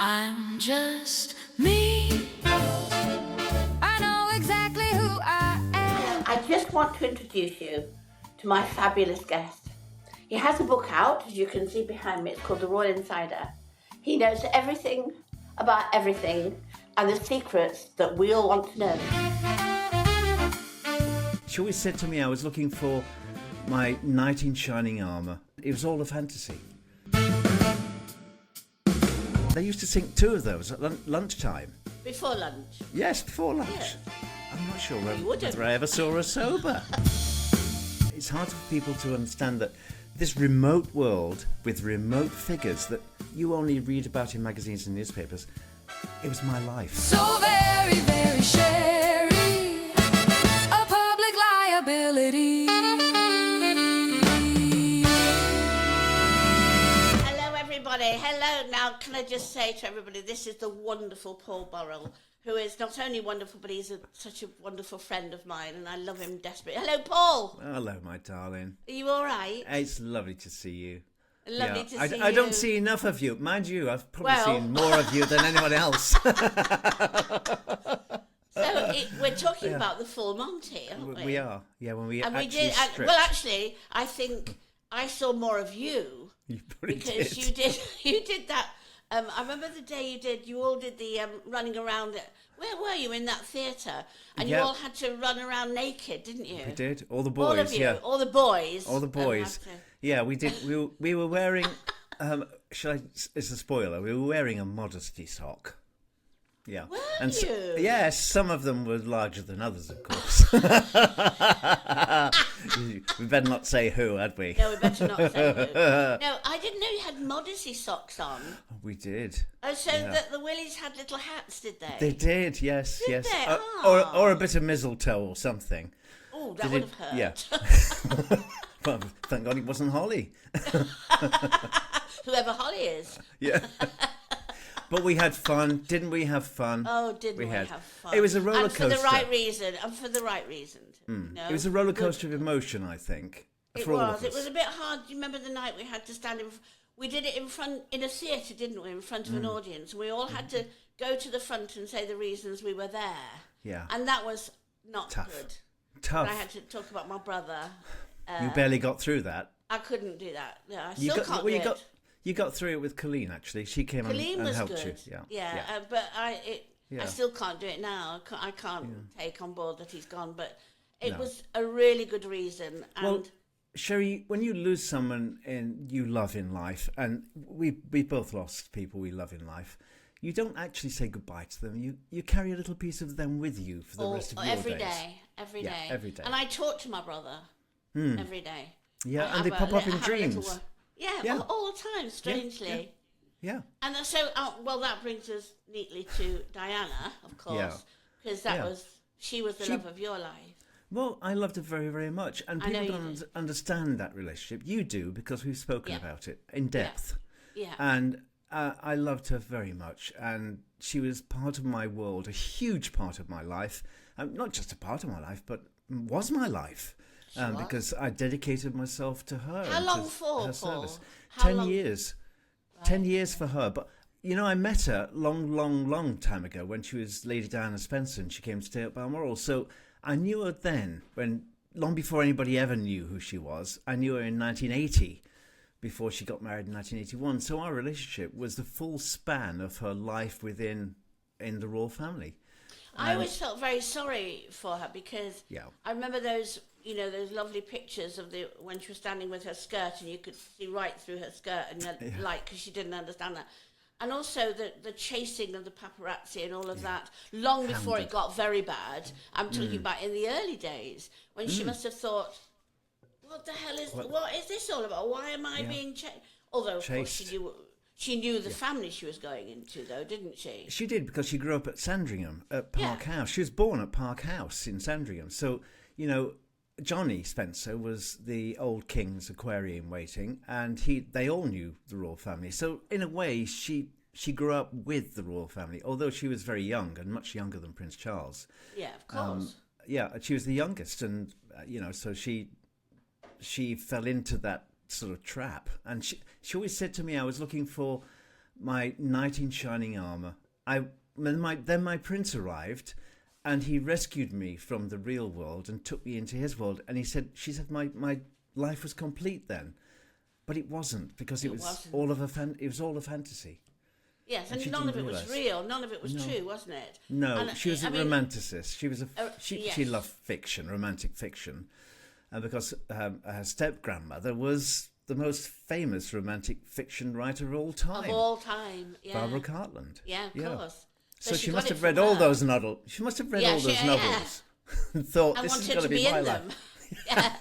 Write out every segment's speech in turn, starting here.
I'm just me. I know exactly who I am. I just want to introduce you to my fabulous guest. He has a book out, as you can see behind me. It's called The Royal Insider. He knows everything about everything and the secrets that we all want to know. She always said to me I was looking for my knight in shining armour. It was all a fantasy. They used to sing two of those at lunchtime. Before lunch. Yes, before lunch. Yes. I'm not sure You wouldn't. whether I ever saw her sober. It's hard for people to understand that this remote world with remote figures that you only read about in magazines and newspapers, it was my life. So very, very Sherrie, a public liability. Hello, everybody. Hello. Now, can I just say to everybody, this is the wonderful Paul Burrell, who is not only wonderful, but he's such a wonderful friend of mine, and I love him desperately. Hello, Paul. Hello, my darling. Are you all right? It's lovely to see you. Lovely to see you. I don't see enough of you. Mind you, I've probably Well- seen more of you than anyone else. We're talking about the Full Monty, aren't we? We are. Yeah, when we And actually we did. stripped. Well, actually, I think I saw more of you You probably because did. you did that. I remember the day you all did the running around. Where were you in that theatre? And you Yeah. all had to run around naked, didn't you? We did. All the boys. All of you, Yeah. all the boys. All the boys. had to- Yeah, we did. We were wearing. It's a spoiler. We were wearing a modesty sock. Yeah. Were and you? Yes, some of them were larger than others, of course. We better not say who, had we? No, we better not say who. No, I didn't know you had modesty socks on. We did. Oh, so Yeah. that the Willies had little hats, did they? They did. Yes. Did yes. they? Or a bit of mistletoe or something. Oh, that Did would it- have hurt. Yeah. Well, thank God it wasn't Holly. Whoever Holly is. Yeah. But we had fun, didn't we? Have fun. Oh, didn't we had. have fun? It was a roller And for the coaster. right reason. And for the right reason. No? It was a roller coaster of emotion, I think. It for all was. of It us. was a bit hard. Do you remember the night we had to stand in? We did it in a theatre, didn't we? In front of an audience. We all had to go to the front and say the reasons we were there. Yeah. And that was not Tough. good. Tough. And I had to talk about my brother. You barely got through that. I couldn't do that. No, I You still can't do it. You got through it with Colleen, actually. She came Colleen and was helped good. you. Yeah. But I still can't do it now. I can't take on board that he's gone. But it was a really good reason. And Well, Sherrie, when you lose someone you love in life, and we both lost people we love in life, you don't actually say goodbye to them. You carry a little piece of them with you for the rest of your every days. day, every Yeah, day, every day. And I talk to my brother every day. Yeah, I and they have pop up in have a little dreams. word. Yeah, Yeah. all the time, strangely. Yeah. And so, well, that brings us neatly to Diana, of course, because she was the love of your life. Well, I loved her very, very much. And I know people you don't did. understand that relationship. You do, because we've spoken about it in depth. Yeah. And I loved her very much. And she was part of my world, a huge part of my life. Not just a part of my life, but was my life. Because I dedicated myself to her. How and long to for, her Paul? service. How 10 long? years. 10 years for her. But, I met her long time ago when she was Lady Diana Spencer and she came to stay at Balmoral. So I knew her then, long before anybody ever knew who she was. I knew her in 1980, before she got married in 1981. So our relationship was the full span of her life in the royal family. I always felt very sorry for her because I remember those lovely pictures of when she was standing with her skirt and you could see right through her skirt and because she didn't understand that. And also the chasing of the paparazzi and all of that, long before it got very bad. I'm talking about in the early days when she must have thought, what the hell what is this all about? Why am I being chased? Although, of course, she knew the family she was going into, though, didn't she? She did, because she grew up at Sandringham, at Park House. She was born at Park House in Sandringham. So, Johnny Spencer was the old king's aquarium waiting, and they all knew the royal family. So, in a way, she grew up with the royal family, although she was very young and much younger than Prince Charles. Yeah, of course. She was the youngest, and, so she fell into that sort of trap. And she always said to me I was looking for my knight in shining armour. Then my prince arrived, and he rescued me from the real world and took me into his world. And she said, my life was complete then, but it wasn't, because it was all a fantasy. Yes, and none of it was real. None of it was true, wasn't it? No, and, she was a romanticist. She was she loved fiction, romantic fiction, and because her step grandmother was the most famous romantic fiction writer of all time. Of all time, yeah. Barbara Cartland. Yeah, of course. So she must have read all those novels. She must have read all those novels and thought, this is going to be my life. Yeah,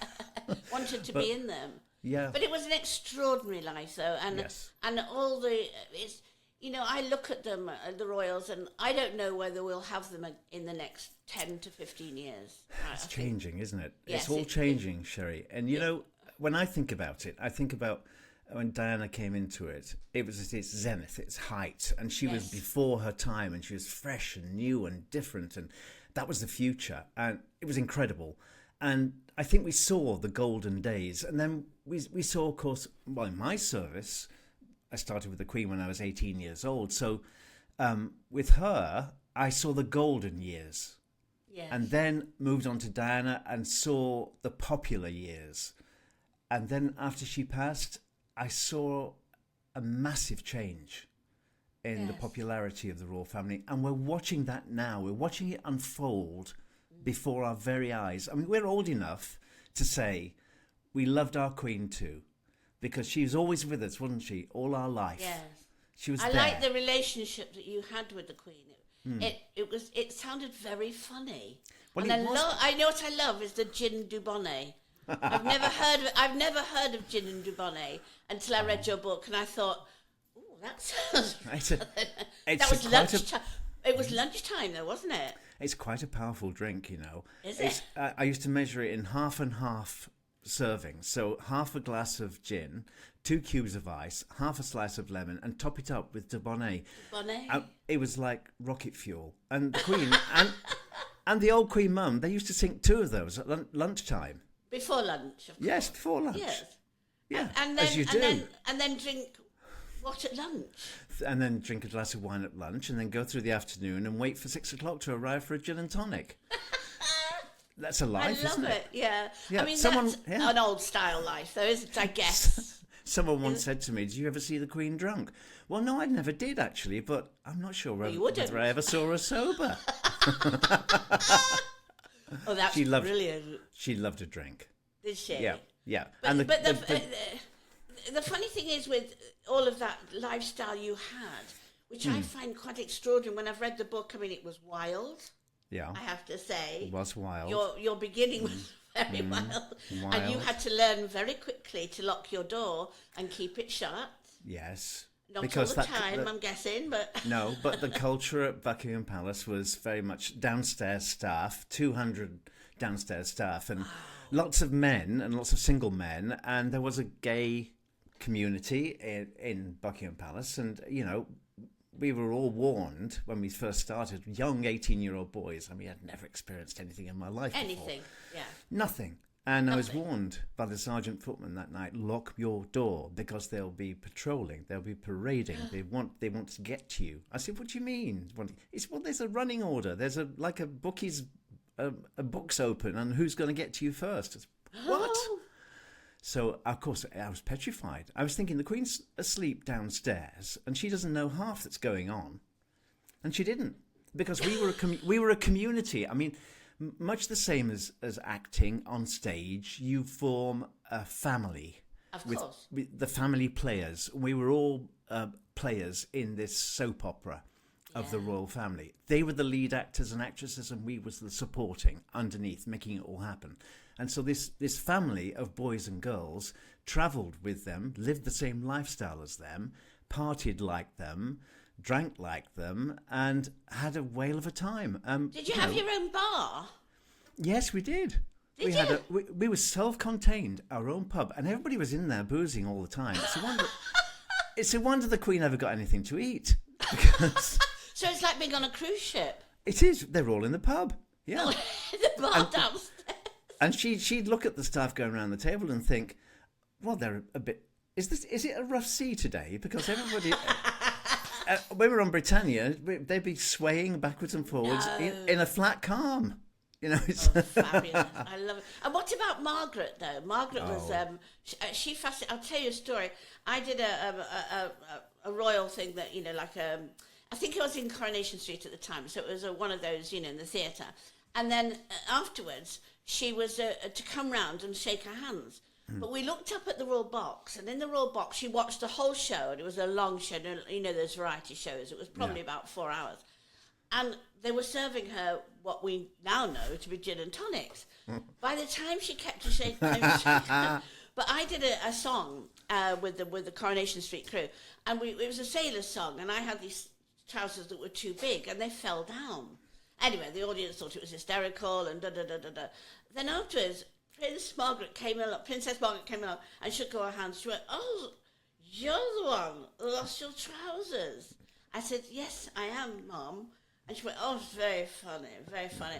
wanted to be in them. Yeah. But it was an extraordinary life, though, and all it's. You know, I look at them, the Royals, and I don't know whether we'll have them in the next 10 to 15 years. It's changing, isn't it? Yes, it's all changing, Sherrie. And, you know, when I think about it, I think about when Diana came into it, it was at its zenith, its height, and she was before her time, and she was fresh and new and different, and that was the future, and it was incredible. And I think we saw the golden days, and then we saw, of course, well, in my service, I started with the Queen when I was 18 years old. So with her, I saw the golden years. Yes. And then moved on to Diana and saw the popular years. And then after she passed, I saw a massive change in the popularity of the royal family. And we're watching that now. We're watching it unfold before our very eyes. I mean, we're old enough to say we loved our Queen too. Because she was always with us, wasn't she? All our life. Yes. She was I there. like the relationship that you had with the Queen. It sounded very funny. Well, and I know what I love is the gin du bonnet. I've never heard of gin and du bonnet until I read your book, and I thought, oh, that sounds. It was lunchtime though, wasn't it? It's quite a powerful drink, you know. Is it? I used to measure it in half and half servings. So half a glass of gin, 2 cubes of ice, half a slice of lemon, and top it up with Dubonnet. It was like rocket fuel. And the Queen and the old Queen Mum, they used to sink 2 of those at lunchtime. Before lunch, of course. Yes, before lunch. Yes. Yeah, and then, as you do. And then drink what at lunch? And then drink a glass of wine at lunch, and then go through the afternoon and wait for 6 o'clock to arrive for a gin and tonic. That's a life, isn't it? I love it, yeah. I mean, that's an old-style life, though, isn't it, I guess? Someone once said to me, did you ever see the Queen drunk? Well, no, I never did, actually, but I'm not sure whether I ever saw her sober. Oh, that's brilliant. She loved a drink. Did she? Yeah. But the funny thing is, with all of that lifestyle you had, which I find quite extraordinary, when I've read the book, I mean, it was wild. Yeah, I have to say. It was wild. Your beginning was very wild. And you had to learn very quickly to lock your door and keep it shut. Yes. Not all the time, I'm guessing, but... No, but the culture at Buckingham Palace was very much downstairs staff, 200 downstairs staff, and lots of men and lots of single men, and there was a gay community in Buckingham Palace, and, you know, we were all warned when we first started, young 18-year-old boys. I mean, I'd never experienced anything in my life Anything, before. yeah. Nothing. And I was warned by the sergeant footman that night, lock your door because they'll be patrolling, they'll be parading, they want to get to you. I said, what do you mean? Well, there's a running order. There's a bookie's book's open and who's going to get to you first? Said, what? So, of course, I was petrified. I was thinking the Queen's asleep downstairs and she doesn't know half that's going on. And she didn't, because we were a community. I mean, much the same as acting on stage, you form a family. Of course. With the family players. We were all players in this soap opera of the royal family. They were the lead actors and actresses, and we was the supporting underneath, making it all happen. And so this family of boys and girls travelled with them, lived the same lifestyle as them, partied like them, drank like them, and had a whale of a time. Did you have your own bar? Yes, we did. We were self-contained, our own pub, and everybody was in there boozing all the time. It's a wonder the Queen ever got anything to eat. Because so it's like being on a cruise ship. It is. They're all in the pub. Yeah. The bar downstairs. And she'd look at the staff going around the table and think, well, they're a bit... Is it a rough sea today? Because everybody... when we were on Britannia, they'd be swaying backwards and forwards in a flat calm. You know, it's fabulous. I love it. And what about Margaret, though? Margaret was she fascinating. I'll tell you a story. I did a royal thing that, you know, like I think it was in Coronation Street at the time, so it was one of those, you know, in the theatre. And then afterwards, she was to come round and shake her hands. But we looked up at the Royal Box, and in the Royal Box, she watched the whole show, and it was a long show. You know, those variety shows. It was probably about 4 hours. And they were serving her what we now know to be gin and tonics. By the time she kept to shake but I did a song with the Coronation Street crew, and it was a sailor's song, and I had these trousers that were too big, and they fell down. Anyway, the audience thought it was hysterical, and da-da-da-da-da. Then afterwards, Princess Margaret came along and shook her hands. She went, "Oh, you're the one who lost your trousers." I said, "Yes, I am, Mum." And she went, "Oh, very funny, very funny."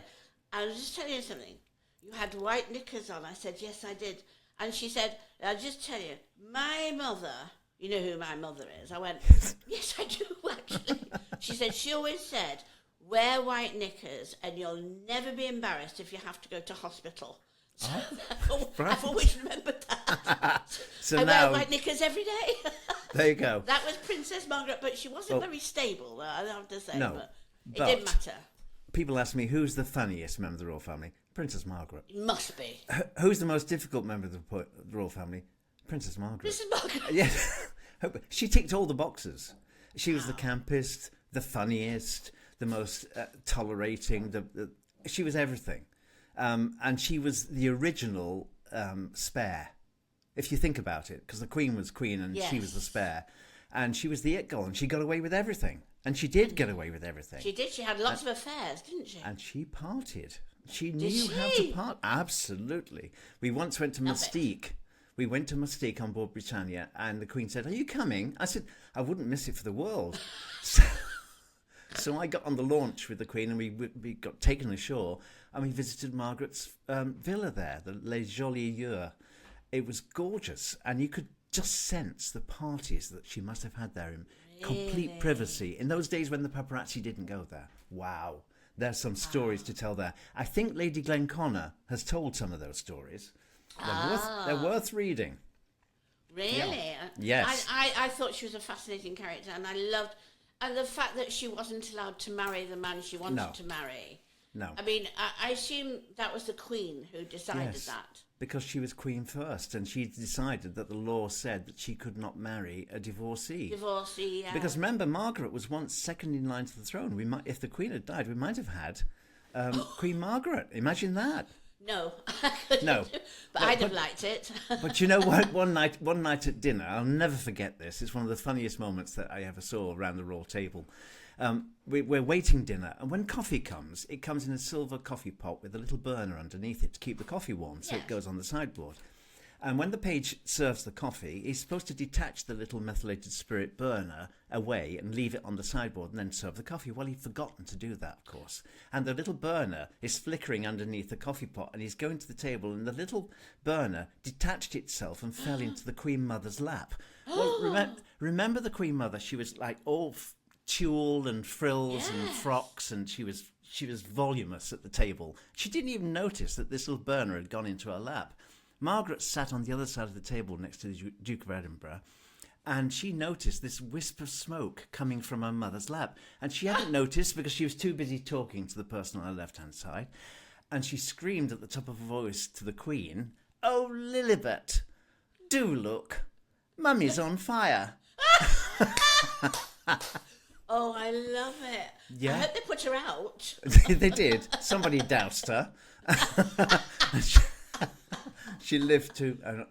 I was just telling you something. You had white knickers on. I said, "Yes, I did." And she said, "I'll just tell you, my mother," you know who my mother is? I went, "Yes, I do, actually." She said, "She always said, wear white knickers and you'll never be embarrassed if you have to go to hospital." So I've always remembered that. So I now, wear white knickers every day. There you go. That was Princess Margaret, but she wasn't very stable, I have to say. No, but it didn't matter. People ask me, who's the funniest member of the royal family? Princess Margaret. It must be. Who's the most difficult member of the royal family? Princess Margaret. Princess Margaret. Yes. She ticked all the boxes. She was the campest, the funniest, the most tolerating. She was everything. And she was the original spare, if you think about it, because the Queen was Queen and she was the spare. And she was the it girl, and she got away with everything. And she did get away with everything. She did. She had lots of affairs, didn't she? And she partied. She knew how to part. Absolutely. We once went to Mystique. We went to Mystique on board Britannia, and the Queen said, "Are you coming?" I said, "I wouldn't miss it for the world." So I got on the launch with the Queen, and we got taken ashore, and we visited Margaret's villa there, the Les Jolies Yeux. It was gorgeous, and you could just sense the parties that she must have had there in complete privacy. In those days when the paparazzi didn't go there. Wow. There's some stories to tell there. I think Lady Glenconnor has told some of those stories. They're worth reading. Really? Yeah. Yes. I thought she was a fascinating character, and I loved... And the fact that she wasn't allowed to marry the man she wanted to marry. No. I mean, I assume that was the Queen who decided that. Because she was Queen first, and she decided that the law said that she could not marry a divorcee. Divorcee, yeah. Because remember, Margaret was once second in line to the throne. If the Queen had died, we might have had Queen Margaret. Imagine that. No. No. But I'd have liked it. But you know what? One night at dinner, I'll never forget this. It's one of the funniest moments that I ever saw around the royal table. We're waiting dinner, and when coffee comes, it comes in a silver coffee pot with a little burner underneath it to keep the coffee warm, so it goes on the sideboard. And when the page serves the coffee, he's supposed to detach the little methylated spirit burner away and leave it on the sideboard and then serve the coffee. Well, he'd forgotten to do that, of course. And the little burner is flickering underneath the coffee pot, and he's going to the table, and the little burner detached itself and fell into the Queen Mother's lap. Well, remember the Queen Mother? She was like all tulle and frills and frocks, and she was voluminous at the table. She didn't even notice that this little burner had gone into her lap. Margaret sat on the other side of the table next to the Duke of Edinburgh, and she noticed this wisp of smoke coming from her mother's lap. And she hadn't noticed because she was too busy talking to the person on her left-hand side. And she screamed at the top of her voice to the Queen, "Oh, Lilibet, do look. Mummy's on fire." Oh, I love it. Yeah. I hope they put her out. They did. Somebody doused her. She lived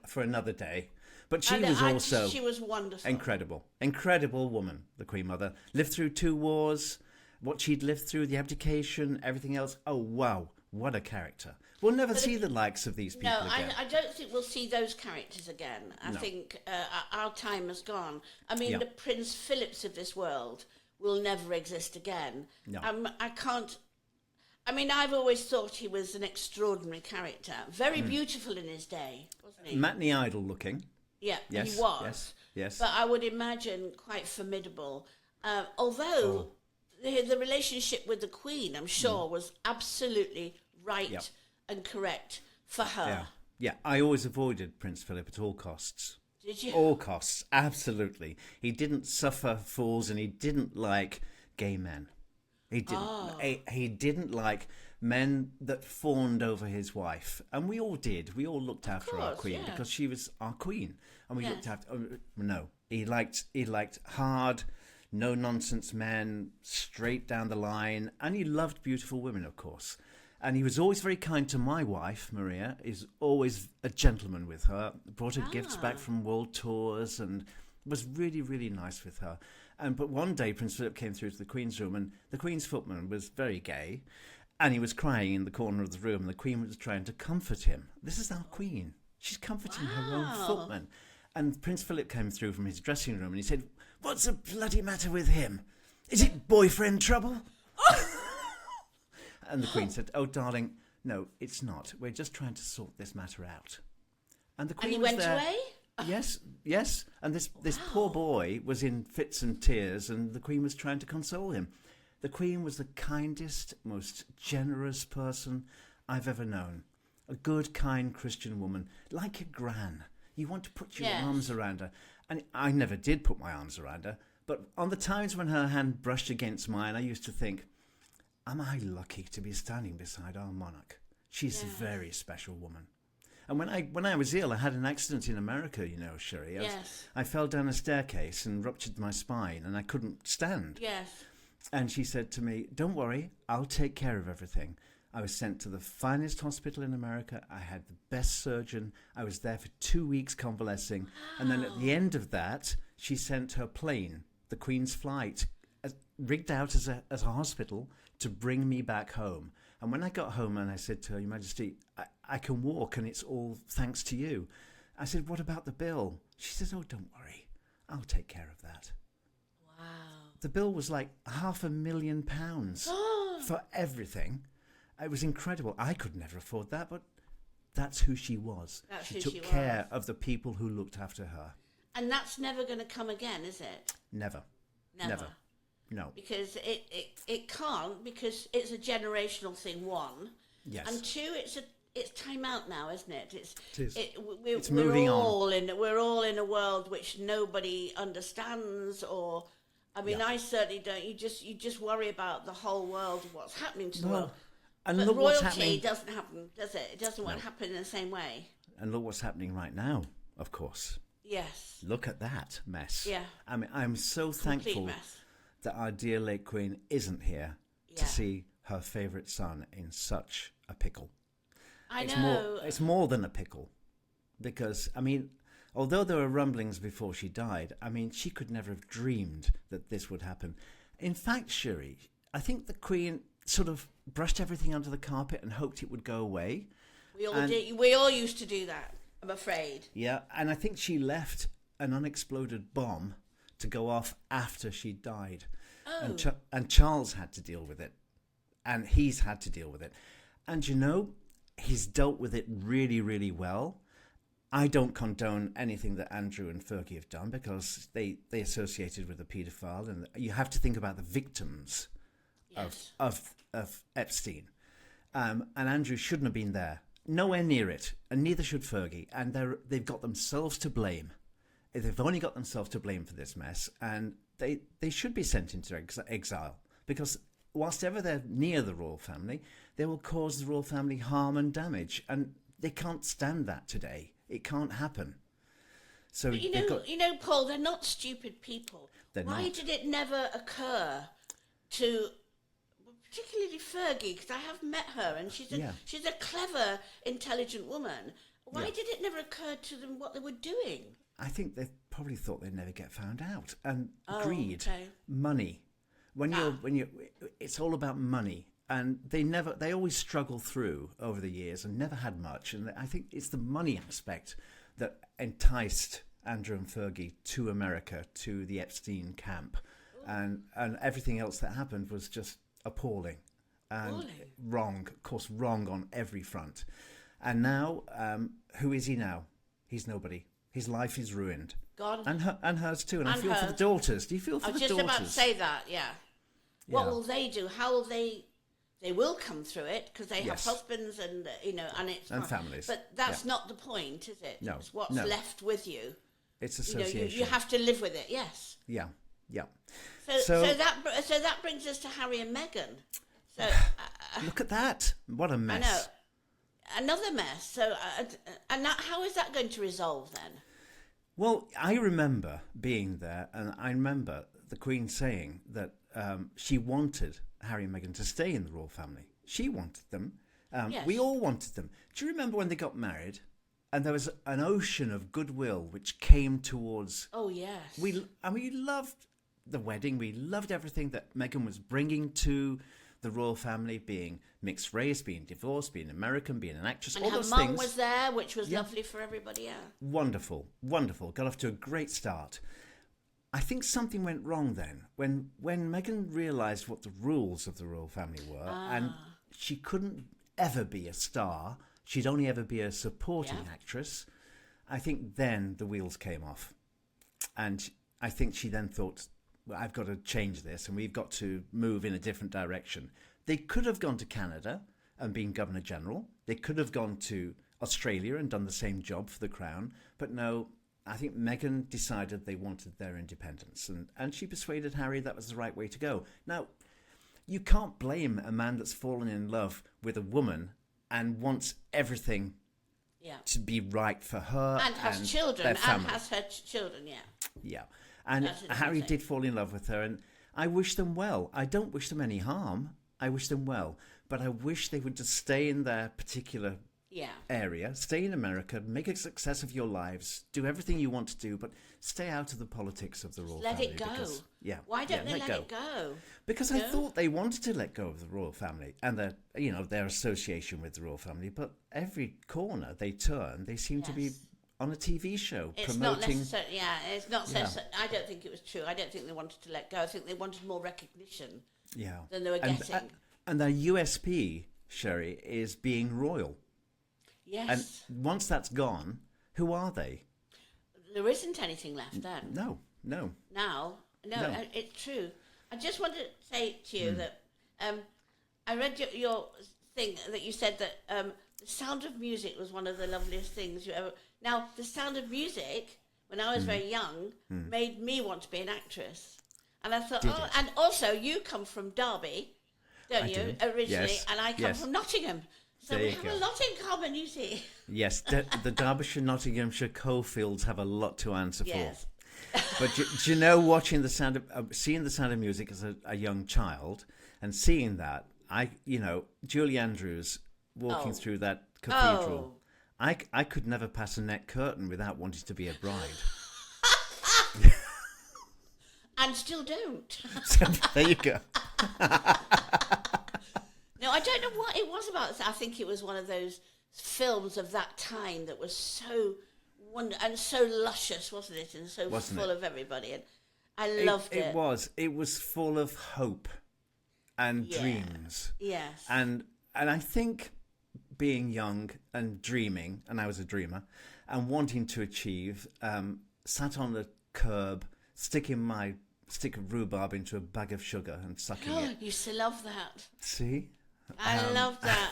for another day. But she was wonderful. Incredible woman, the Queen Mother. Lived through 2 wars, what she'd lived through, the abdication, everything else. Oh, wow. What a character. We'll never see the likes of these people again. No, I don't think we'll see those characters again. I think our time has gone. I mean, the Prince Philips of this world will never exist again. No. I've always thought he was an extraordinary character. Very beautiful in his day, wasn't he? Matinee idol looking. Yeah, Yes, he was. Yes. But I would imagine quite formidable. Although the relationship with the Queen, I'm sure, was absolutely right and correct for her. Yeah, I always avoided Prince Philip at all costs. Did you? All costs, absolutely. He didn't suffer fools, and he didn't like gay men. He didn't. He didn't like men that fawned over his wife, and we all did. We all looked after our Queen because she was our Queen, and we looked after. No, he liked hard, no nonsense men, straight down the line, and he loved beautiful women, of course. And he was always very kind to my wife, Maria. He's always a gentleman with her. Brought her gifts back from world tours and was really, really nice with her. But one day Prince Philip came through to the Queen's room, and the Queen's footman was very gay, and he was crying in the corner of the room, and the Queen was trying to comfort him. This is our Queen. She's comforting her own footman. And Prince Philip came through from his dressing room, and he said, "What's the bloody matter with him? Is it boyfriend trouble?" And the Queen said, "Oh, darling, no, it's not. We're just trying to sort this matter out." And the Queen he was went there. away? Yes. And this poor boy was in fits and tears, and the Queen was trying to console him. The Queen was the kindest, most generous person I've ever known. A good, kind Christian woman, like a gran. You want to put your arms around her. And I never did put my arms around her, but on the times when her hand brushed against mine, I used to think, am I lucky to be standing beside our monarch? She's a very special woman. And when I was ill, I had an accident in America, you know, Sherrie. I fell down a staircase and ruptured my spine, and I couldn't stand. Yes. And she said to me, "Don't worry, I'll take care of everything." I was sent to the finest hospital in America. I had the best surgeon. I was there for 2 weeks convalescing. And then at the end of that, she sent her plane, the Queen's flight, rigged out as a hospital, to bring me back home. And when I got home and I said to her, "Your Majesty, I can walk and it's all thanks to you." I said, "What about the bill?" She said, "Oh, don't worry. I'll take care of that." Wow. The bill was like £500,000 for everything. It was incredible. I could never afford that, but that's who she was. She took care of the people who looked after her. And that's never going to come again, is it? Never. No. Because it can't, because it's a generational thing, one. Yes. And two, it's time out now, isn't it? It's moving on. We're all in a world which nobody understands, or I mean, I certainly don't. You just worry about the whole world, what's happening to the world. And but look what's happening. royalty doesn't happen, does it? It doesn't happen in the same way. And look what's happening right now, of course. Yes. Look at that mess. Yeah. I mean, I'm so thankful that our dear late Queen isn't here to see her favourite son in such a pickle. I know. It's more than a pickle. Because, I mean, although there were rumblings before she died, I mean, she could never have dreamed that this would happen. In fact, Sherrie, I think the Queen sort of brushed everything under the carpet and hoped it would go away. We all used to do that, I'm afraid. Yeah, and I think she left an unexploded bomb to go off after she died. Oh. And Charles had to deal with it. And he's had to deal with it. And you know, he's dealt with it really, really well. I don't condone anything that Andrew and Fergie have done, because they associated with a paedophile, and you have to think about the victims of Epstein. And Andrew shouldn't have been there. Nowhere near it. And neither should Fergie. And they've got themselves to blame. They've only got themselves to blame for this mess. And they should be sent into exile. Because whilst ever they're near the royal family, they will cause the royal family harm and damage. And they can't stand that today. It can't happen. So but you know, Paul, they're not stupid people. Why did it never occur to, particularly Fergie, because I have met her and she's a clever, intelligent woman. Why did it never occur to them what they were doing? I think they probably thought they'd never get found out. And greed, money. When you're, it's all about money. And they always struggle through over the years and never had much. And I think it's the money aspect that enticed Andrew and Fergie to America, to the Epstein camp. And everything else that happened was just appalling and wrong, of course, wrong on every front. And now, who is he now? He's nobody. His life is ruined. God. And hers too. And I And feel for the hers. daughters. Do you feel for I was the just daughters? about to say that, yeah. What Yeah. will they do? How will they... They will come through it because they Yes. have husbands and, and it's... And fine. families. But that's not the point, is it? No, It's what's no. left with you. It's You know, association. you have to live with it, yes. Yeah, yeah. So that brings us to Harry and Meghan. So Look at that. What a I mess. know, another mess. So and that, how is that going to resolve then? Well, I remember being there, and I remember the Queen saying that she wanted Harry and Meghan to stay in the royal family. She wanted them. Yes. We all wanted them. Do you remember when they got married? And there was an ocean of goodwill which came towards... Oh yes. We loved the wedding. We loved everything that Meghan was bringing to the royal family, being mixed race, being divorced, being American, being an actress, and all her those mum things. was there, which was lovely for everybody. Yeah. Wonderful, wonderful. Got off to a great start. I think something went wrong then when Meghan realised what the rules of the royal family were, and she couldn't ever be a star. She'd only ever be a supporting actress. I think then the wheels came off, and I think she then thought, well, I've got to change this, and we've got to move in a different direction. They could have gone to Canada and been Governor General. They could have gone to Australia and done the same job for the Crown, but no. I think Meghan decided they wanted their independence, and she persuaded Harry that was the right way to go. Now, you can't blame a man that's fallen in love with a woman and wants everything to be right for her And has children, their and family. has her children, yeah. Yeah, and That's the Harry thing. did fall in love with her, and I wish them well. I don't wish them any harm. I wish them well, but I wish they would just stay in their particular area, stay in America, make a success of your lives, do everything you want to do, but stay out of the politics of the royal Let family. it go. Because, Why don't they let it go? Because I thought they wanted to let go of the royal family and their association with the royal family, but every corner they turn, they seem to be on a TV show It's promoting. not necessarily. Yeah, it's not. I don't think it was true. I don't think they wanted to let go. I think they wanted more recognition than they were getting. And their USP, Sherrie, is being royal. Yes. And once that's gone, who are they? There isn't anything left then. No. Now, No. it's true. I just wanted to say to you that I read your thing that you said that the Sound of Music was one of the loveliest things you ever... Now, the Sound of Music, when I was very young, made me want to be an actress. And I thought, and also you come from Derby, don't you, originally, Yes. and I come from Nottingham. So There we you have go. a lot in common, you see. Yes, the Derbyshire, Nottinghamshire coalfields have a lot to answer Yes. for. But do you know, watching seeing the Sound of Music as a young child, and seeing that, Julie Andrews walking through that cathedral, I could never pass a net curtain without wanting to be a bride. And still don't. So, there you go. No, I don't know what it was about. I think it was one of those films of that time that was so and so luscious, wasn't it? And so full of everybody. And I loved it. It was full of hope and dreams. Yes. And I think being young and dreaming, and I was a dreamer, and wanting to achieve, sat on the curb, sticking my stick of rhubarb into a bag of sugar and sucking it. You used to love that. See? I love that.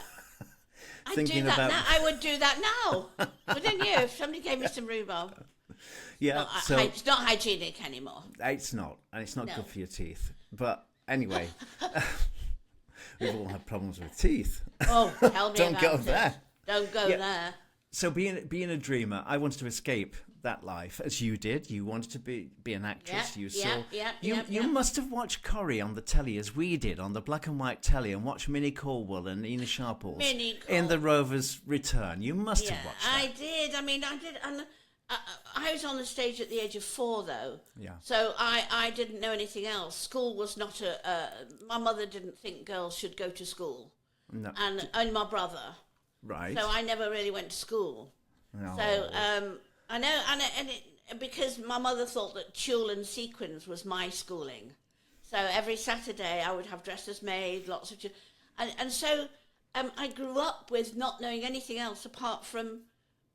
I'd do Thinking that about- now. I would do that now. Wouldn't you? If somebody gave me some rhubarb. Yeah, It's not hygienic anymore. it's not, and it's not No. good for your teeth. But anyway, we've all had problems with teeth. Oh, tell me Don't about go it. there. Don't go there. So being a dreamer, I wanted to escape that life, as you did. You wanted to be an actress. You must have watched Corrie on the telly as we did on the black and white telly, and watched Minnie Caldwell and Ina Sharples in The Rover's Return. You must have watched that. I did. I mean, I did. And I was on the stage at the age of 4, though. Yeah. So I didn't know anything else. School was not my mother didn't think girls should go to school. No. And my brother. Right. So I never really went to school. No. So I know, because my mother thought that tulle and sequins was my schooling. So every Saturday I would have dresses made, lots of and so I grew up with not knowing anything else apart from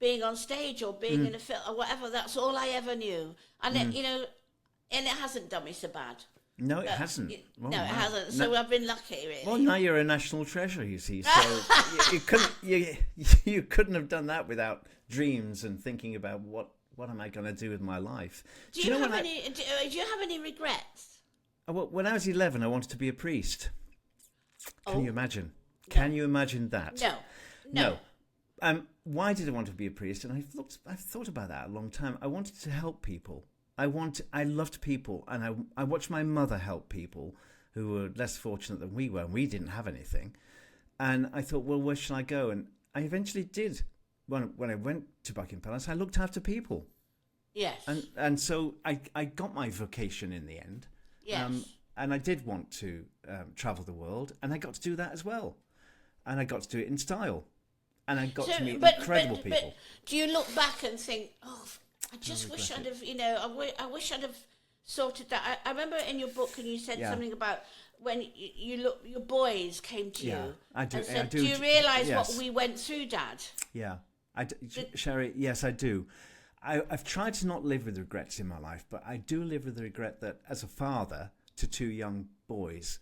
being on stage or being in a film or whatever. That's all I ever knew. And it, and it hasn't done me so bad. No, it hasn't. No, it hasn't. So I've been lucky, really. Well, now you're a national treasure, you see. So you couldn't have done that without dreams and thinking about what am I going to do with my life. Do you have any regrets? Well, when I was 11, I wanted to be a priest. Can you imagine? Can you imagine that? No. Why did I want to be a priest? And I've thought about that a long time. I wanted to help people. I loved people, and I watched my mother help people who were less fortunate than we were, and we didn't have anything. And I thought, well, where should I go? And I eventually did. When I went to Buckingham Palace, I looked after people. Yes. And so I got my vocation in the end. Yes. And I did want to travel the world, and I got to do that as well. And I got to do it in style. And I got to meet incredible people. But do you look back and think, I just wish I'd have, I wish I'd have sorted that. I remember in your book, and you said something about when your boys came to you. I do. And said, I do. Do you realise what we went through, Dad? Yeah. Sherrie, yes, I do. I've tried to not live with regrets in my life, but I do live with the regret that as a father to two young boys,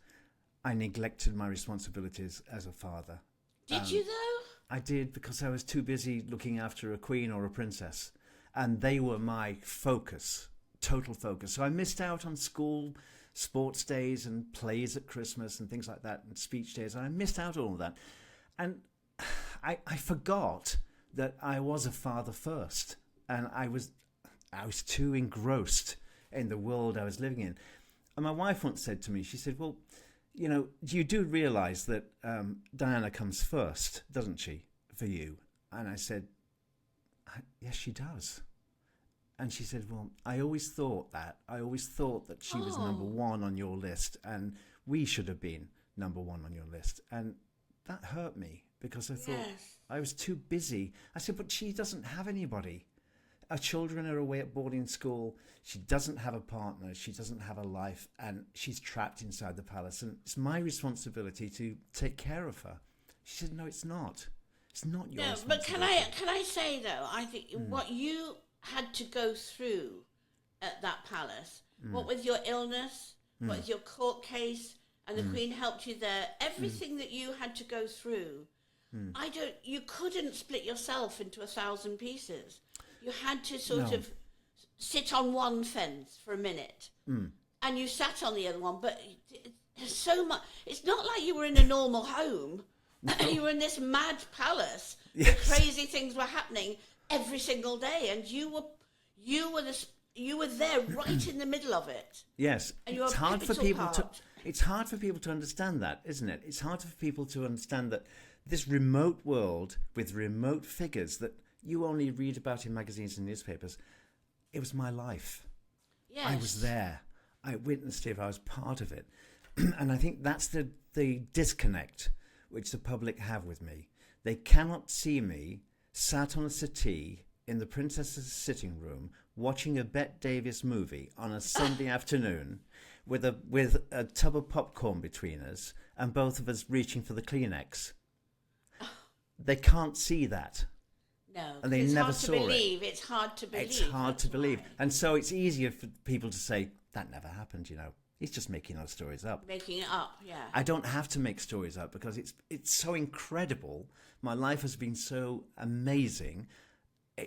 I neglected my responsibilities as a father. Did you, though? I did, because I was too busy looking after a queen or a princess. And they were my focus, total focus. So I missed out on school, sports days and plays at Christmas and things like that, and speech days. And I missed out on all of that. And I forgot that I was a father first. And I was too engrossed in the world I was living in. And my wife once said to me, she said, well, you do realise that Diana comes first, doesn't she, for you? And I said, yes, she does. And she said, well, I always thought that. I always thought that she was number one on your list, and we should have been number one on your list. And that hurt me, because I thought I was too busy. I said, but she doesn't have anybody. Her children are away at boarding school. She doesn't have a partner. She doesn't have a life, and she's trapped inside the palace. And it's my responsibility to take care of her. She said, no, it's not. It's not your responsibility. But can I say, though, I think what you had to go through at that palace, what with your illness, what with your court case, and the Queen helped you there, everything that you had to go through, you couldn't split yourself into 1,000 pieces. You had to sort of sit on one fence for a minute, and you sat on the other one, but there's so much. It's not like you were in a normal home. You were in this mad palace. Yes. Crazy things were happening every single day, and you were there right in the middle of it. Yes, and it's hard for people to understand that, isn't it? It's hard for people to understand that this remote world with remote figures that you only read about in magazines and newspapers, it was my life. Yes. I was there. I witnessed it. I was part of it. And I think that's the disconnect which the public have with me. They cannot see me sat on a settee in the princess's sitting room watching a Bette Davis movie on a Sunday afternoon with a tub of popcorn between us and both of us reaching for the Kleenex. They can't see that. No, and they never saw it. It's hard to believe. It's hard to believe. And so it's easier for people to say, that never happened, He's just making those stories up. Making it up, yeah. I don't have to make stories up because it's so incredible. My life has been so amazing.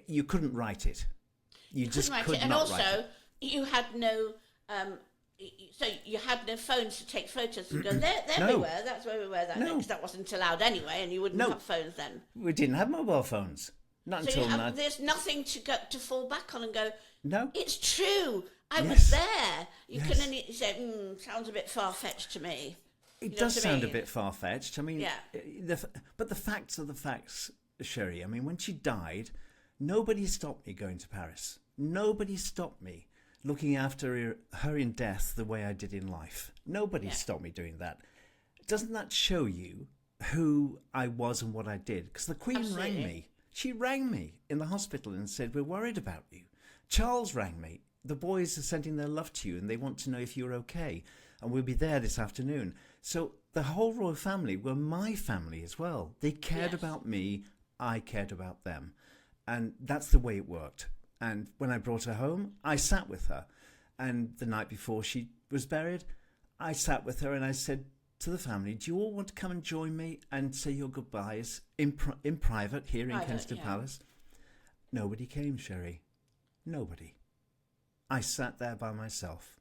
You couldn't write it. You just could and not also, write it. You had no... so you had no phones to take photos and go, there No. we were, that's where we were, because that wasn't allowed anyway, and you wouldn't have phones then. We didn't have mobile phones. Not so until now. There's nothing to fall back on and go, no, it's true. I was there. You can only say, sounds a bit far-fetched to me. It does sound a bit far-fetched. I mean, yeah. But the facts are the facts, Sherrie. I mean, when she died, nobody stopped me going to Paris. Nobody stopped me looking after her in death the way I did in life. Nobody stopped me doing that. Doesn't that show you who I was and what I did? Because the Queen rang me. She rang me in the hospital and said, we're worried about you. Charles rang me. The boys are sending their love to you and they want to know if you're okay. And we'll be there this afternoon. So the whole royal family were my family as well. They cared about me. I cared about them. And that's the way it worked. And when I brought her home, I sat with her. And the night before she was buried, I sat with her and I said to the family, do you all want to come and join me and say your goodbyes in private here in Kensington Palace? Nobody came, Sherrie. Nobody. I sat there by myself.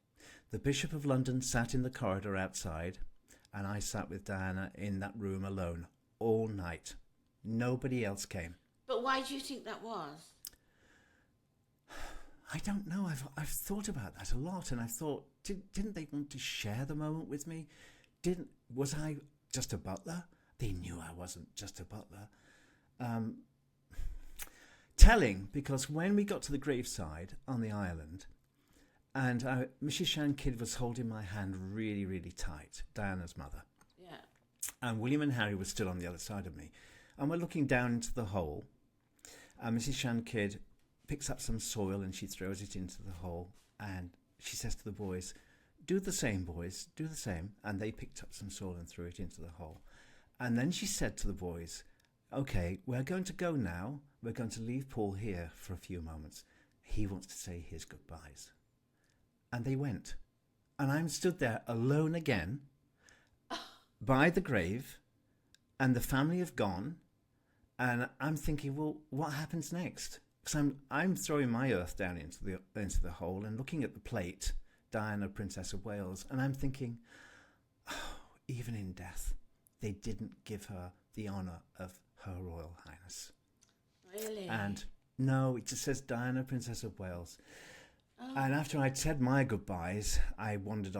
The Bishop of London sat in the corridor outside, and I sat with Diana in that room alone all night. Nobody else came. But why do you think that was? I don't know. I've thought about that a lot, and I thought, didn't they want to share the moment with me? Was I just a butler? They knew I wasn't just a butler. Telling, because when we got to the graveside on the island, and Mrs. Shan-Kidd was holding my hand really, really tight, Diana's mother. Yeah. And William and Harry were still on the other side of me. And we're looking down into the hole. And Mrs. Shan-Kidd picks up some soil and she throws it into the hole. And she says to the boys, do the same, boys, do the same. And they picked up some soil and threw it into the hole. And then she said to the boys, okay, we're going to go now. We're going to leave Paul here for a few moments. He wants to say his goodbyes. And they went. And I'm stood there alone again by the grave, and the family have gone. And I'm thinking, well, what happens next? Because I'm throwing my earth down into the hole and looking at the plate, Diana, Princess of Wales, and I'm thinking, oh, even in death, they didn't give her the honour of Her Royal Highness. Really? And no, it just says Diana, Princess of Wales. Oh. And after I'd said my goodbyes, I wandered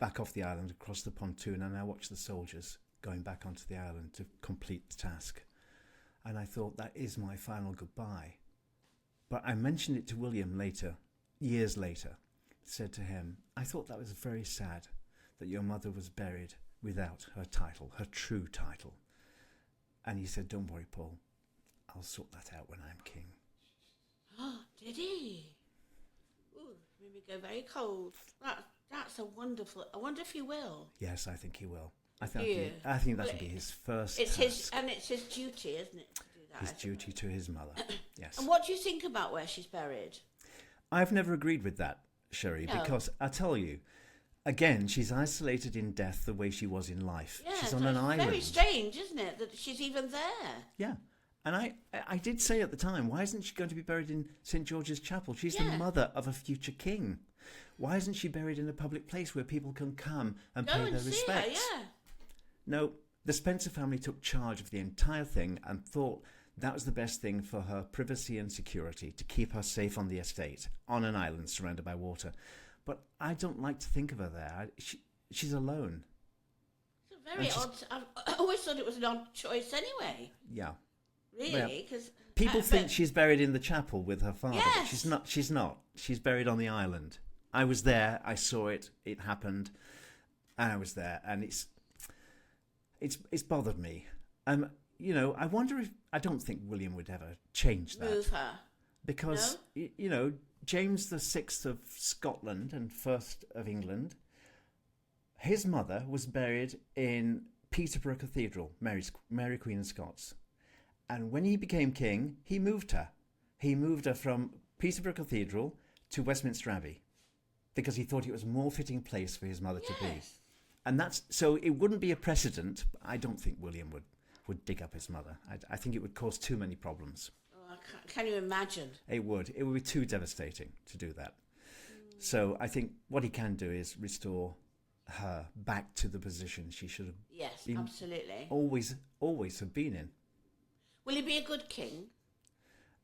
back off the island across the pontoon, and I watched the soldiers going back onto the island to complete the task. And I thought, that is my final goodbye. But I mentioned it to William later, years later, said to him, I thought that was very sad that your mother was buried without her title, her true title. And he said, don't worry, Paul, I'll sort that out when I'm king. Oh, did he? Ooh, made me go very cold. That's a wonderful. I wonder if he will. Yes, I think he will. I think that'll be his first. It's task. it's his duty, isn't it, to do that? His duty to his mother. Yes. And what do you think about where she's buried? I've never agreed with that, Sherrie, because I tell you, again, she's isolated in death the way she was in life. Yeah, she's on an island. Very strange, isn't it, that she's even there? Yeah. And I did say at the time, why isn't she going to be buried in St. George's Chapel? She's the mother of a future king. Why isn't she buried in a public place where people can come and pay their respects? Her, yeah. No, the Spencer family took charge of the entire thing and thought that was the best thing for her privacy and security, to keep her safe on the estate, on an island surrounded by water. But I don't like to think of her there. She's alone. It's a very odd. I always thought it was an odd choice anyway. Yeah. Really? Because people think she's buried in the chapel with her father. Yes. But she's not. She's buried on the island. I was there. I saw it. It happened. And I was there. And it's bothered me. I wonder if... I don't think William would ever change that. Move her. Because, James VI of Scotland and first of England, his mother was buried in Peterborough Cathedral, Mary Queen of Scots. And when he became king, he moved her. He moved her from Peterborough Cathedral to Westminster Abbey because he thought it was a more fitting place for his mother to be. And so it wouldn't be a precedent. I don't think William would dig up his mother. I think it would cause too many problems. Oh, can you imagine? It would. It would be too devastating to do that. So I think what he can do is restore her back to the position she should have. Yes, absolutely. Always have been in. Will he be a good king?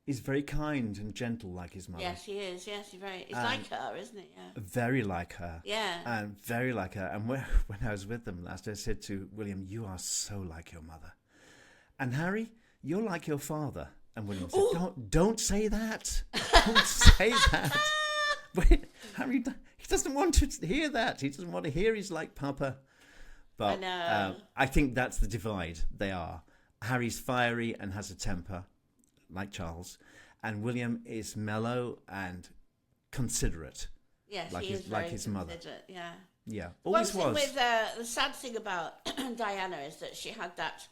He's very kind and gentle like his mother. Yes, he is. Yes, he's like her, isn't he? Yeah. Very like her. Yeah. And very like her. And when I was with them last, I said to William, you are so like your mother. And Harry, you're like your father. And William said, don't say that. Don't say that. Wait, Harry, he doesn't want to hear that. He doesn't want to hear he's like Papa. But I know. I think that's the divide they are. Harry's fiery and has a temper, like Charles, and William is mellow and considerate. Yes, like he is like his mother. Yeah. Yeah, always One thing was. with the sad thing about Diana is that she had that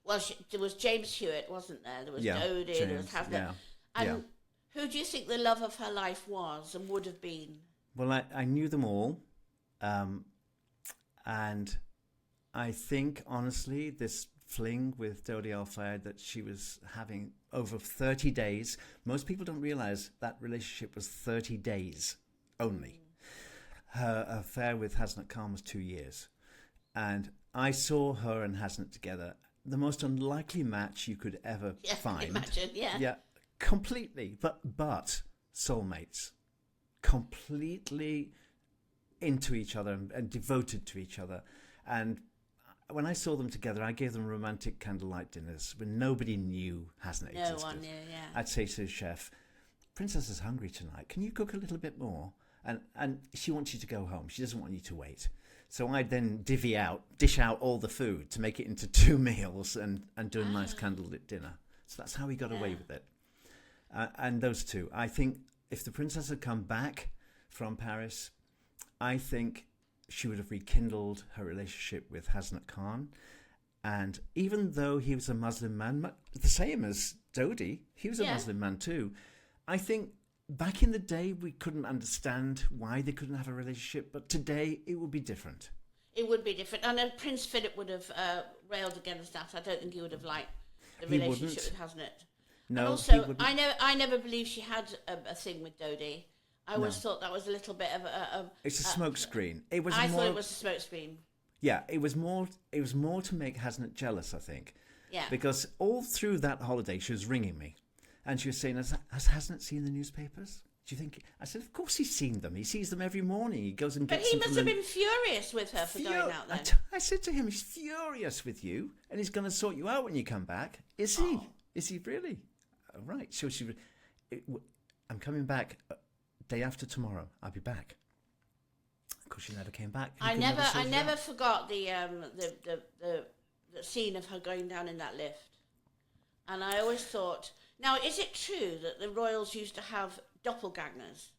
Well, there was James Hewitt, wasn't there? There was Dodie, there was Hasnett. Yeah. And who do you think the love of her life was and would have been? Well, I knew them all. And I think, honestly, this fling with Dodie Al-Fayed that she was having over 30 days, most people don't realise that relationship was 30 days only. Her affair with Hasnat Khan was 2 years. And I saw her and Hasnat together, the most unlikely match you could ever find. Imagine, Yeah, completely. But soulmates. Completely into each other and devoted to each other. And when I saw them together, I gave them romantic candlelight dinners when nobody knew Hasnat existed. No one knew, yeah. I'd say to the chef, Princess is hungry tonight. Can you cook a little bit more? And she wants you to go home. She doesn't want you to wait. So I'd then dish out all the food to make it into 2 meals and do a nice candlelit dinner. So that's how we got away with it. And those two. I think if the princess had come back from Paris, I think she would have rekindled her relationship with Hasnat Khan. And even though he was a Muslim man, the same as Dodie, he was a Muslim man too. I think back in the day, we couldn't understand why they couldn't have a relationship, but today it would be different. It would be different. I know Prince Philip would have railed against that. I don't think he would have liked the relationship with Hasnat. No, and also, I never believed she had a thing with Dodie. I always thought that was a little bit of a it's a smokescreen. I thought it was a smokescreen. Yeah, it was more to make Hasnat jealous, I think. Yeah. Because all through that holiday, she was ringing me. And she was saying, has Hasnat seen the newspapers? Do you think... I said, of course he's seen them. He sees them every morning. He goes and gets them. But he must have been furious with her for going out there. I said to him, he's furious with you, and he's going to sort you out when you come back. Is he? Is he really? Right. So I'm coming back day after tomorrow. I'll be back. Of course, she never came back. I never forgot the scene of her going down in that lift. And I always thought... Now, is it true that the royals used to have doppelgangers?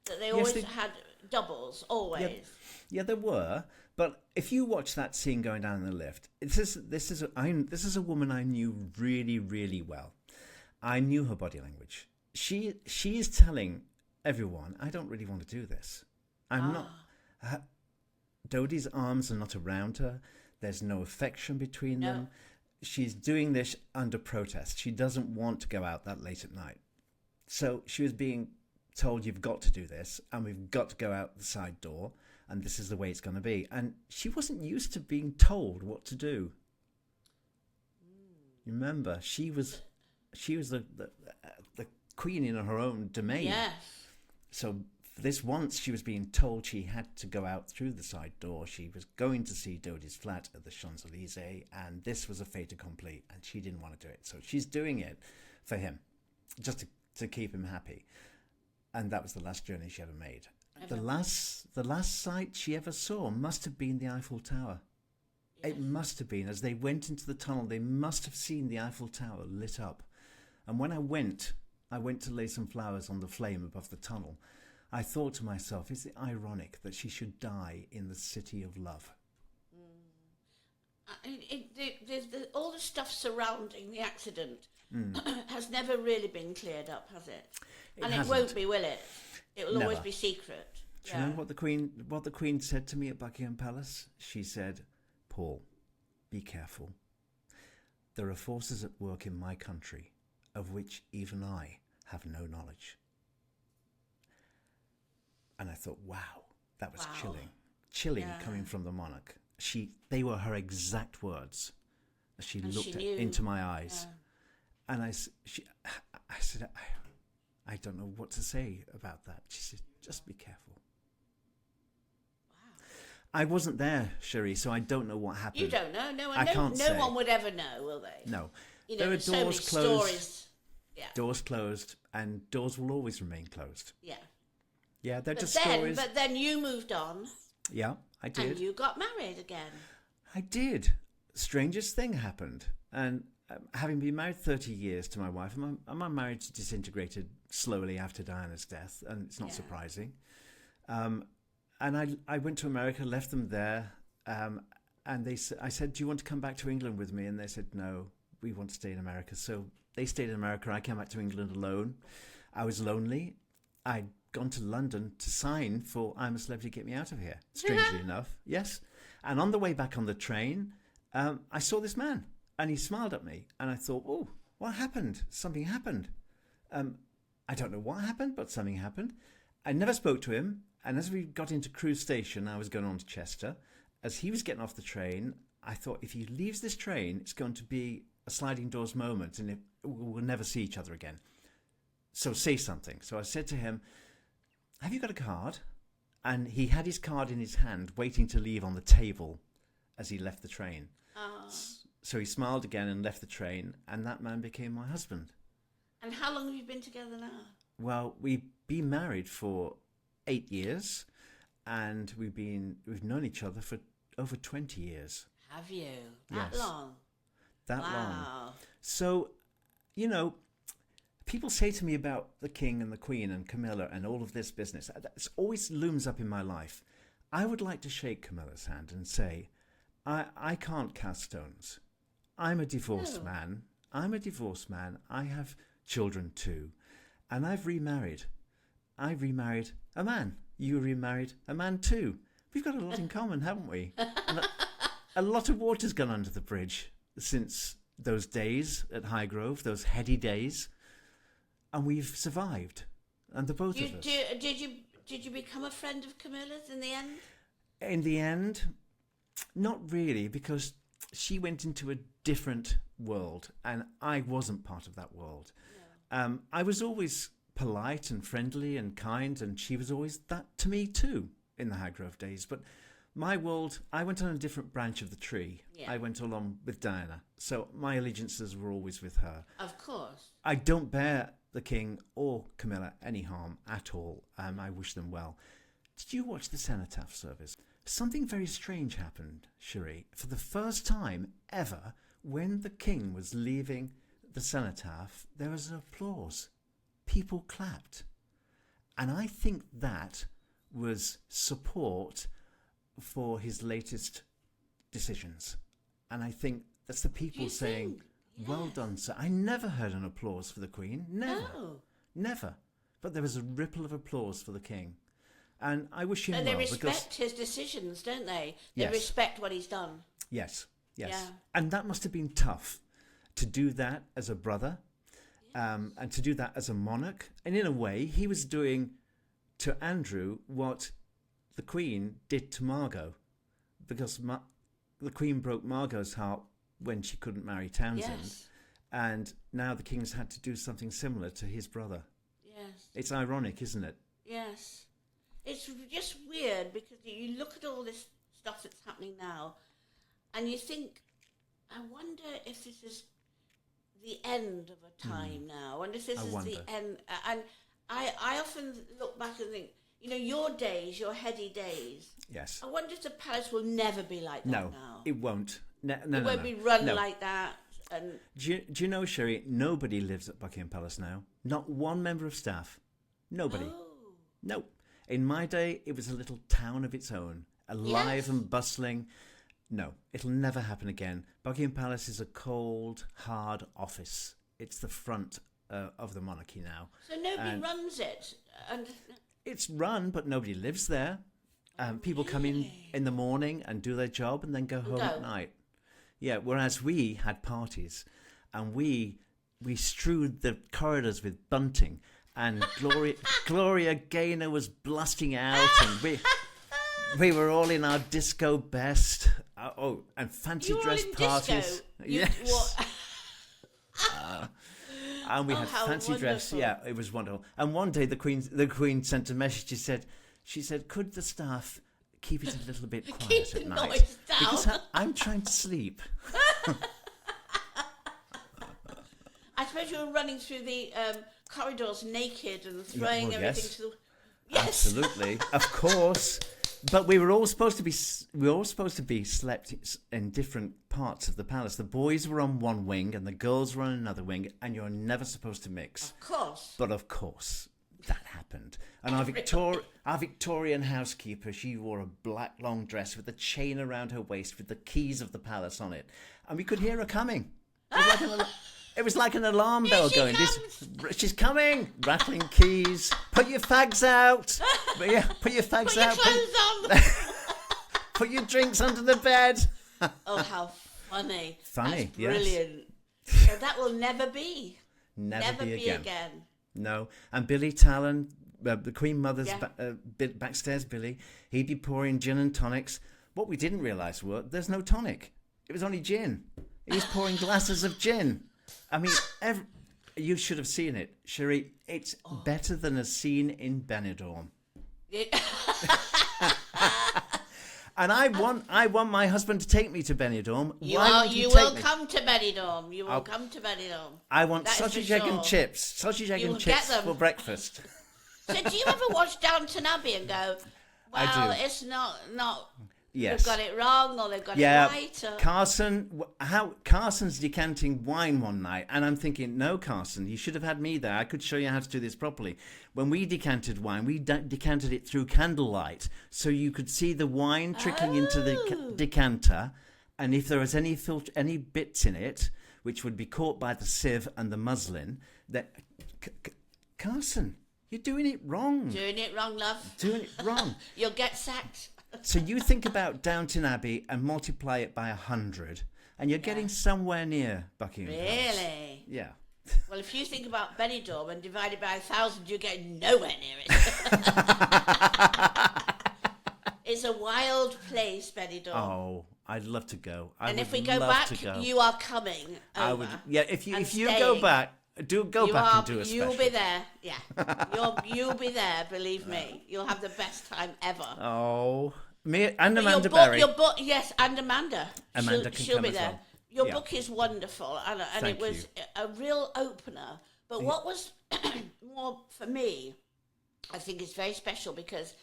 That they always had doubles, always? Yeah, there were. But if you watch that scene going down in the lift, this is a woman I knew really, really well. I knew her body language. She is telling everyone, I don't really want to do this. I'm not... Dodie's arms are not around her. There's no affection between them. She's doing this under protest. She doesn't want to go out that late at night. So she was being told, you've got to do this, and we've got to go out the side door, and this is the way it's going to be. And she wasn't used to being told what to do. You remember, she was the queen in her own domain. Yes. So this once she was being told she had to go out through the side door. She was going to see Dodie's flat at the Champs-Élysées, and this was a fait accompli, and she didn't want to do it. So she's doing it for him, just to keep him happy. And that was the last journey she ever made. The last sight she ever saw must have been the Eiffel Tower. Yes. It must have been. As they went into the tunnel, they must have seen the Eiffel Tower lit up. And when I went to lay some flowers on the flame above the tunnel. I thought to myself, is it ironic that she should die in the city of love? All the stuff surrounding the accident has never really been cleared up, has it? It won't be, will it? It will always be secret. Do you know what the Queen said to me at Buckingham Palace? She said, Paul, be careful. There are forces at work in my country of which even I have no knowledge. And I thought, wow, that was chilling coming from the monarch. They were her exact words as she looked into my eyes. And I said, I don't know what to say about that. She said, just be careful. Wow. I wasn't there, Sherrie, so I don't know what happened. You don't know? No one, I can't say. No one would ever know, will they? No. There are doors closed. Stories. Yeah. Doors closed, and doors will always remain closed. Yeah. Yeah, they're stories. But then you moved on. Yeah, I did. And you got married again. I did. Strangest thing happened. And having been married 30 years to my wife, my marriage disintegrated slowly after Diana's death, and it's not surprising. And I went to America, left them there, and I said, do you want to come back to England with me? And they said, no, we want to stay in America. So they stayed in America. I came back to England alone. I was lonely. I'd gone to London to sign for I'm a Celebrity, Get Me Out of Here, strangely enough. Yes. And on the way back on the train, I saw this man, and he smiled at me. And I thought, oh, what happened? Something happened. I don't know what happened, but something happened. I never spoke to him. And as we got into Crewe Station, I was going on to Chester. As he was getting off the train, I thought, if he leaves this train, it's going to be a sliding doors moment, and we'll never see each other again. So say something. So I said to him, have you got a card? And he had his card in his hand, waiting to leave on the table as he left the train. So he smiled again and left the train, and that man became my husband. And how long have you been together now? Well, we've been married for 8 years, and we've known each other for over 20 years. Have you? That Yes. long? That Wow. long. So, you know, people say to me about the King and the Queen and Camilla and all of this business. It always looms up in my life. I would like to shake Camilla's hand and say, I can't cast stones. I'm a divorced man. I have children too. And I've remarried. I remarried a man. You remarried a man too. We've got a lot in common, haven't we? And a lot of water's gone under the bridge since those days at Highgrove, those heady days. And we've survived. And the both of us. Did you become a friend of Camilla's in the end? In the end, not really, because she went into a different world and I wasn't part of that world. No. I was always polite and friendly and kind, and she was always that to me too in the Highgrove days. But my world, I went on a different branch of the tree. Yeah. I went along with Diana. So my allegiances were always with her. Of course. I don't bear the King or Camilla any harm at all. I wish them well. Did you watch the cenotaph service? Something very strange happened, Sherrie. For the first time ever, when the King was leaving the cenotaph, there was an applause. People clapped. And I think that was support for his latest decisions. And I think that's the people saying, well done, sir. I never heard an applause for the Queen. Never. No. Never. But there was a ripple of applause for the King. And I wish him well. And they respect his decisions, don't they? They respect what he's done. Yes, yes. Yeah. And that must have been tough to do that as a brother, and to do that as a monarch. And in a way, he was doing to Andrew what the Queen did to Margot, because the Queen broke Margot's heart when she couldn't marry Townsend. Yes. And now the King's had to do something similar to his brother. Yes. It's ironic, isn't it? Yes. It's just weird because you look at all this stuff that's happening now and you think, I wonder if this is the end of a time now, and if this is the end. And I often look back and think, you know, your days, your heady days. Yes. I wonder if the palace will never be like that now. No, it won't. No, it won't be run like that. And do you know, Sherrie, nobody lives at Buckingham Palace now. Not one member of staff. Nobody. No. In my day, it was a little town of its own, alive and bustling. No, it'll never happen again. Buckingham Palace is a cold, hard office. It's the front of the monarchy now. So nobody runs it? And it's run, but nobody lives there. People come in the morning and do their job and then go home at night. Yeah, whereas we had parties and we strewed the corridors with bunting. And Gloria Gaynor was blasting out, and we were all in our disco best. And fancy dress parties. Yes. And we had fancy dress. Yeah, it was wonderful. And one day the Queen sent a message. She said, could the staff keep it a little bit quiet at night? Because I'm trying to sleep. I suppose you were running through the corridors naked and throwing everything to the... Yes. Absolutely, of course. But we were all supposed to be slept in different parts of the palace. The boys were on one wing and the girls were on another wing, and you're never supposed to mix. Of course. But of course, that happened. And Our Victorian housekeeper, she wore a black long dress with a chain around her waist with the keys of the palace on it. And we could hear her coming. It was like an alarm bell going. She's coming! Rattling keys. Put your fags out. Put your fags out. Put your clothes on. Put your drinks under the bed. Oh, how funny. Funny, That's yes. brilliant. So that will never be. Never be again. No. And Billy Talon, the Queen Mother's Yeah. backstairs Billy, he'd be pouring gin and tonics. What we didn't realise was there's no tonic. It was only gin. He was pouring glasses of gin. I mean, you should have seen it, Sherrie. It's better than a scene in Benidorm. And I want my husband to take me to Benidorm. You will come to Benidorm. You will come to Benidorm. I want sausage, egg and chips. Sausage, egg and chips for breakfast. So do you ever watch Downton Abbey and go, well, it's not yes. they've got it wrong or they've got it right? Or... Carson's decanting wine one night, and I'm thinking, no, Carson, you should have had me there. I could show you how to do this properly. When we decanted wine, we decanted it through candlelight, so you could see the wine trickling into the decanter, and if there was any bits in it, which would be caught by the sieve and the muslin, that Carson, you're doing it wrong. Doing it wrong, love. Doing it wrong. You'll get sacked. So you think about Downton Abbey and multiply it by 100, and you're getting somewhere near Buckingham Palace. Really? Yeah. Well, if you think about Benidorm and divide it by 1,000, you get nowhere near it. It's a wild place, Benidorm. Oh, I'd love to go. And if we go back, you are coming over. I would. Yeah, if you go back, go back and do a special. You'll be there. Yeah, you'll be there. Believe me, you'll have the best time ever. Oh, me and Amanda Berry. Your book, yes, and Amanda. She'll be as there. well. Your book is wonderful, and it was a real opener. But what was more for me, I think, is very special because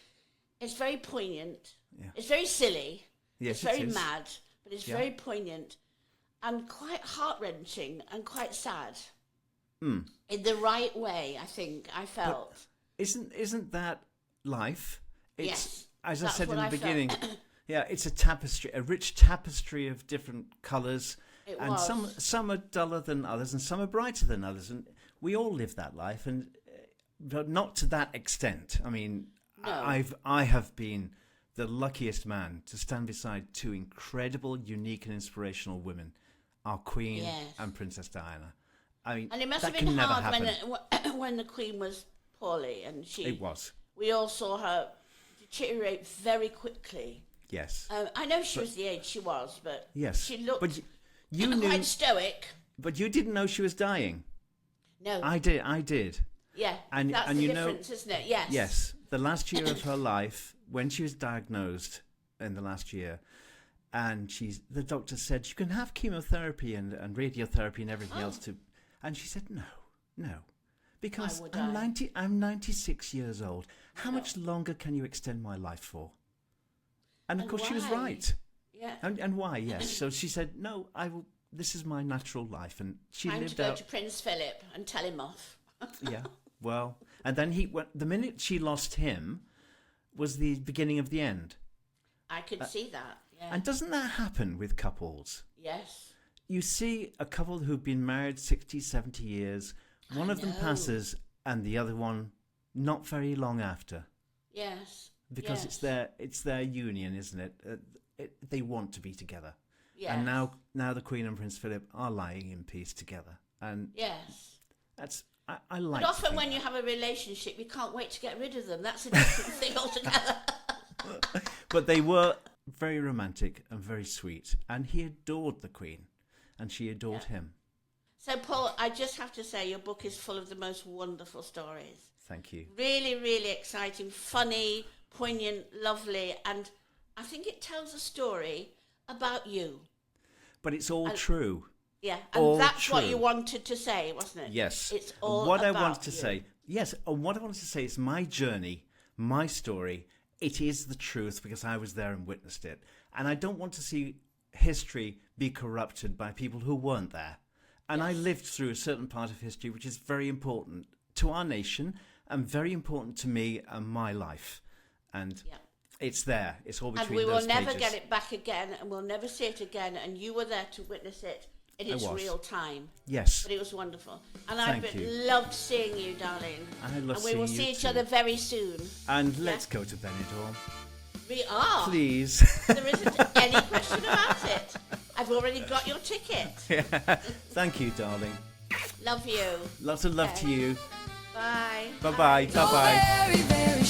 it's very poignant. Yeah. It's very silly. Yes, it's very mad, but it's very poignant and quite heart-wrenching and quite sad. In the right way, I think I felt. But isn't that life? Yes, as I said in the beginning. Yeah, it's a tapestry, a rich tapestry of different colours, and some are duller than others, and some are brighter than others, and we all live that life, and but not to that extent. I mean, no. I have been the luckiest man to stand beside two incredible, unique, and inspirational women, our Queen and Princess Diana. I mean, and it must have been hard when the Queen was poorly, and It was. We all saw her deteriorate very quickly. Yes. I know she was the age she was, but she looked quite stoic. But you didn't know she was dying. No. I did. Yeah, and that's the difference, isn't it? Yes. Yes. The last year of her life, when she was diagnosed in the last year, and the doctor said, you can have chemotherapy and radiotherapy and everything else too. And she said, no. Because I'm 96 years old. How much longer can you extend my life for? And of course, she was right. Yeah. And why? Yes. So she said, "No, I will. This is my natural life." And she lived out. Time to go to Prince Philip and tell him off. Yeah. Well, and then the minute she lost him, was the beginning of the end. I could see that. Yeah. And doesn't that happen with couples? Yes. You see a couple who've been married 60, 70 years. One of them passes, and the other one not very long after. Yes. Because it's their union, isn't it? They want to be together. Yes. And now the Queen and Prince Philip are lying in peace together. And that's I like. But often when you have a relationship, you can't wait to get rid of them. That's a different thing altogether. But they were very romantic and very sweet, and he adored the Queen, and she adored him. So, Paul, I just have to say your book is full of the most wonderful stories. Thank you. Really, really exciting, funny, poignant, lovely, and I think it tells a story about you. But it's all true. Yeah, and that's what you wanted to say, wasn't it? Yes. It's all what about I wanted to you. say. Yes, and what I wanted to say is my journey, my story. It is the truth because I was there and witnessed it. And I don't want to see history be corrupted by people who weren't there. And I lived through a certain part of history which is very important to our nation and very important to me and my life. and Yeah. it's there. It's all between And we will those never pages. get it back again, and we'll never see it again. And you were there to witness it in its was. real time. Yes. But it was wonderful. And Thank I've you. loved seeing you, darling. I love and we seeing will you see each too. other very soon. And let's go to Benidorm. We are. Please. There isn't any question about it. I've already got your ticket. Thank you, darling. Love you. Lots of love to you. Bye. Bye-bye. Oh, Bye-bye. very, very